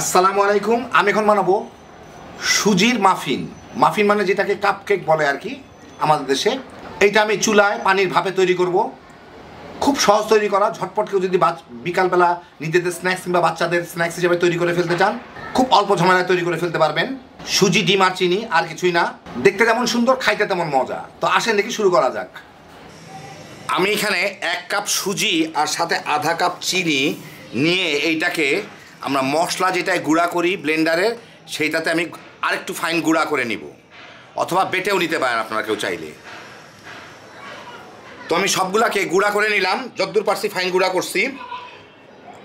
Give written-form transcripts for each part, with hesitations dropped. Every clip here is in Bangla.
আসসালামু আলাইকুম। আমি এখন বানাবো সুজির মাফিন। মাফিন মানে যেটাকে কাপকেক বলে আর কি আমাদের দেশে। এইটা আমি চুলায় পানির ভাপে তৈরি করব। খুব সহজ তৈরি করা, ঝটপট কেউ যদি বিকালবেলা নিজেদের স্ন্যাক্স কিংবা বাচ্চাদের স্ন্যাক্স হিসেবে তৈরি করে ফেলতে চান, খুব অল্প ঝামেলায় তৈরি করে ফেলতে পারবেন। সুজি, ডিম আর চিনি, আর কিছুই না। দেখতে যেমন সুন্দর, খাইতে তেমন মজা। তো আসেন দেখি শুরু করা যাক। আমি এখানে 1 কাপ সুজি আর সাথে আধা কাপ চিনি নিয়ে এইটাকে আমরা মশলা যেটায় গুঁড়া করি ব্লেন্ডারে, সেইটাতে আমি আরেকটু ফাইন গুঁড়া করে নিব, অথবা বেটেও নিতে পারেন আপনারা কেউ চাইলে। তো আমি সবগুলাকে গুঁড়া করে নিলাম, যতদূর পারছি ফাইন গুঁড়া করছি।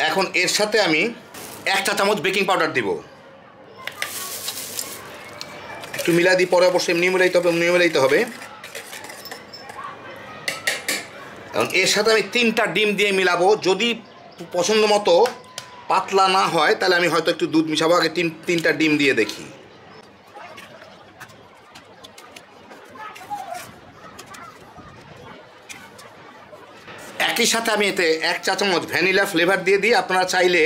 এখন এর সাথে আমি 1 চা চামচ বেকিং পাউডার দিব। একটু মিলাই দিই, পরে অবশ্যই এমনি মিলাইতে হবে। এখন এর সাথে আমি 3টা ডিম দিয়ে মিলাবো। যদি পছন্দ মতো পাতলা না হয় তাহলে আমি হয়তো একটু দুধ মিশাবো। আগে 3টা ডিম দিয়ে দেখি। একই সাথে আমি এতে 1 চা চামচ ভ্যানিলা ফ্লেভার দিয়ে দিই। আপনারা চাইলে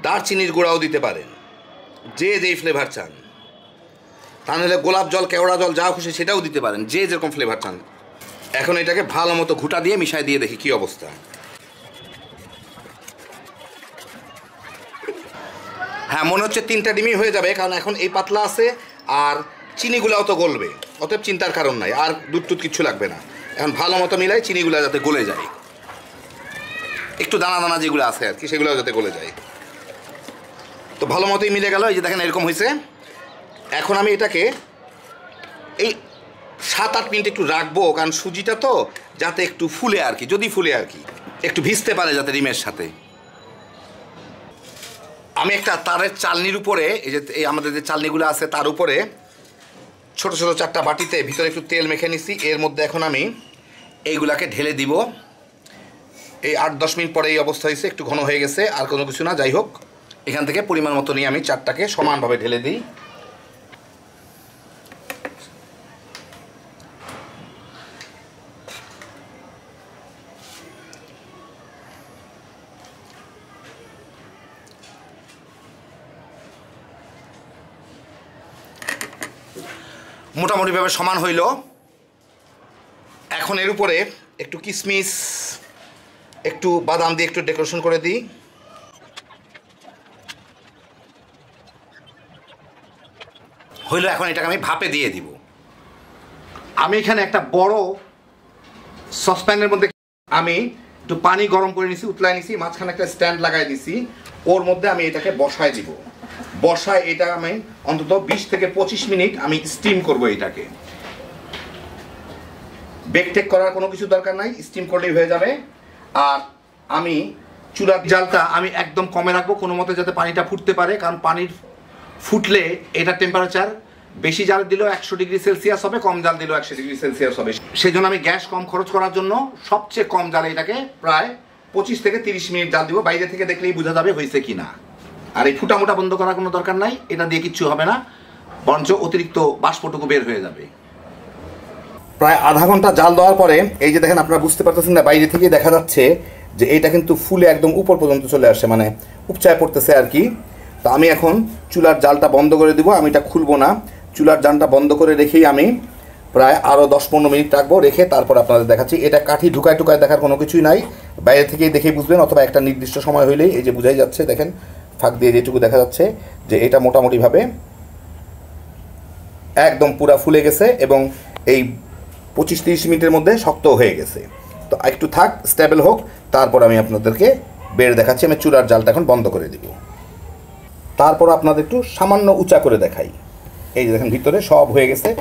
দারচিনির গুঁড়াও দিতে পারেন, যে যেই ফ্লেভার চান। তাহলে গোলাপ জল, কেওড়া জল, যা খুশি সেটাও দিতে পারেন, যে যেরকম ফ্লেভার চান। এখন এটাকে ভালো মতো ঘুটা দিয়ে মিশাই দিয়ে দেখি কী অবস্থা। হ্যাঁ, মনে হচ্ছে 3টা ডিমই হয়ে যাবে, কারণ এখন এই পাতলা আছে আর চিনিগুলাও তো গলবে, অতএব চিন্তার কারণ নাই। আর দুধ টুধ কিচ্ছু লাগবে না। এখন ভালো মতো মিলাই চিনিগুলো যাতে গলে যায়, একটু দানা দানা যেগুলো আছে আর কি সেগুলো যাতে গলে যায়। তো ভালো মতোই মিলে গেল। এই যে দেখেন এরকম হয়েছে। এখন আমি এটাকে এই 7-8 মিনিট একটু রাখবো, কারণ সুজিটা তো যাতে একটু ফুলে আর কি, যদি ফুলে আর কি, একটু ভিজতে পারে যাতে ডিমের সাথে। আমি একটা তারের চালনির উপরে, এই যে আমাদের যে চালনিগুলো আছে তার উপরে ছোট ছোট 4টা বাটিতে ভিতরে একটু তেল মেখে নিছি। এর মধ্যে এখন আমি এইগুলাকে ঢেলে দিব। এই 8-10 মিনিট পরে এই অবস্থা হয়েছে, একটু ঘন হয়ে গেছে, আর কোনো কিছু না। যাই হোক, এখান থেকে পরিমাণ মতো নিয়ে আমি 4টাকে সমানভাবে ঢেলে দিই। মোটামুটিভাবে সমান হইল। এখন এর উপরে একটু কিশমিশ, একটু বাদাম দিয়ে একটু ডেকোরেশন করে দিই। হইল, এখন এটাকে আমি ভাপে দিয়ে দিব। আমি এখানে একটা বড় সসপ্যানের মধ্যে আমি একটু পানি গরম করে নিছি, উতলায় নিছি, মাঝখানে একটা স্ট্যান্ড লাগাই দিছি। ওর মধ্যে আমি এটাকে বসায় দিব। বসায় এটা আমি অন্তত 20 থেকে 25 মিনিট আমি স্টিম করব। এটাকে বেক টেক করার কোনো কিছু দরকার নাই, স্টিম করলেই হয়ে যাবে। আর আমি চুলার জালটা আমি একদম কমে রাখবো, কোনো মতে যাতে পানিটা ফুটতে পারে, কারণ পানির ফুটলে এটা টেম্পারেচার বেশি জাল দিলেও 100 ডিগ্রি সেলসিয়াস হবে, কম জাল দিলেও 100 ডিগ্রি সেলসিয়াস হবে। সেই জন্য আমি গ্যাস কম খরচ করার জন্য সবচেয়ে কম জালে এটাকে প্রায় 25 থেকে 30 মিনিট জাল দিব। বাইরে থেকে দেখলেই বোঝা যাবে হয়েছে কি না। আর এই ফুটামোটা বন্ধ করার কোনো দরকার নাই, এটা দিয়ে কিচ্ছু হবে না, বরঞ্চ অতিরিক্ত বাষ্পটুকু বের হয়ে যাবে। প্রায় আধা ঘন্টা জাল দেওয়ার পরে এই যে দেখেন, আপনারা বুঝতে পারতেছেন না, বাইরে থেকে দেখা যাচ্ছে যে এটা কিন্তু ফুলে একদম উপর পর্যন্ত চলে আসে, মানে উপচায় পড়তেছে আর কি। তো আমি এখন চুলার জালটা বন্ধ করে দিব। আমি এটা খুলবো না, চুলার জালটা বন্ধ করে রেখেই আমি প্রায় আরও 10-15 মিনিট রাখবো। রেখে তারপর আপনাদের দেখাচ্ছি। এটা কাঠি ঢুকায় টুকায় দেখার কোনো কিছুই নাই, বাইরে থেকেই দেখেই বুঝবেন, অথবা একটা নির্দিষ্ট সময় হইলেই এই যে বুঝাই যাচ্ছে, দেখেন ফাঁক দিয়ে যেটুকু দেখা যাচ্ছে যে এটা মোটামুটিভাবে একদম পুরা ফুলে গেছে এবং এই 25-30 মিনিটের মধ্যে শক্ত হয়ে গেছে। তো একটু থাক, স্টেবল হোক, তারপর আমি আপনাদেরকে বের দেখাচ্ছি। আমি চুলার জালটা এখন বন্ধ করে দিব। তারপর আপনাদের একটু সামান্য উঁচা করে দেখাই। এই যে দেখেন ভিতরে সব হয়ে গেছে।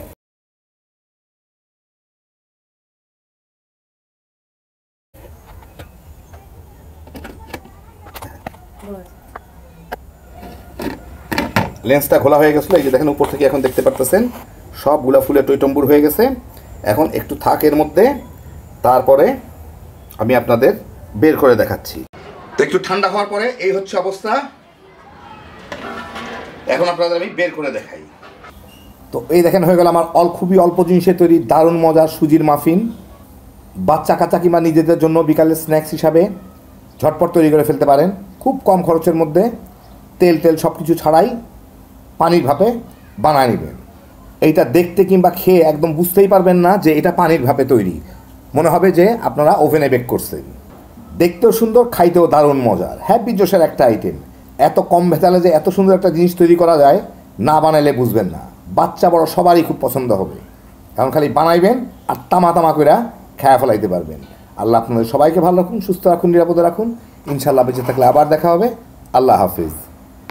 লেন্সটা খোলা হয়ে গেছিলো। এই যে দেখেন উপর থেকে এখন দেখতে পারতেছেন সবগুলা ফুলে টইটম্বুর হয়ে গেছে। এখন একটু থাক এর মধ্যে, তারপরে আমি আপনাদের বের করে দেখাচ্ছি। তো একটু ঠান্ডা হওয়ার পরে এই হচ্ছে অবস্থা। এখন আপনাদের আমি বের করে দেখাই। তো এই দেখেন হয়ে গেল আমার খুবই অল্প জিনিসে তৈরি দারুণ মজার সুজির মাফিন। বাচ্চা কাচ্চা কিংবা নিজেদের জন্য বিকালের স্ন্যাক্স হিসাবে ঝটপট তৈরি করে ফেলতে পারেন খুব কম খরচের মধ্যে। তেল তেল সব কিছু ছাড়াই পানির ভাপে বানায় নেবেন। এইটা দেখতে কিংবা খেয়ে একদম বুঝতেই পারবেন না যে এটা পানির ভাপে তৈরি, মনে হবে যে আপনারা ওভেনে বেক করছেন। দেখতেও সুন্দর, খাইতেও দারুণ মজার, হ্যাপি জোশের একটা আইটেম। এত কম ভেজালে যে এত সুন্দর একটা জিনিস তৈরি করা যায়, না বানাইলে বুঝবেন না। বাচ্চা বড় সবারই খুব পছন্দ হবে, কারণ খালি বানাইবেন আর তামা তামা করে খেয়া ফেলাইতে পারবেন। আল্লাহ আপনাদের সবাইকে ভালো রাখুন, সুস্থ রাখুন, নিরাপদে রাখুন। ইনশাল্লাহ বেঁচে থাকলে আবার দেখা হবে। আল্লাহ হাফিজ।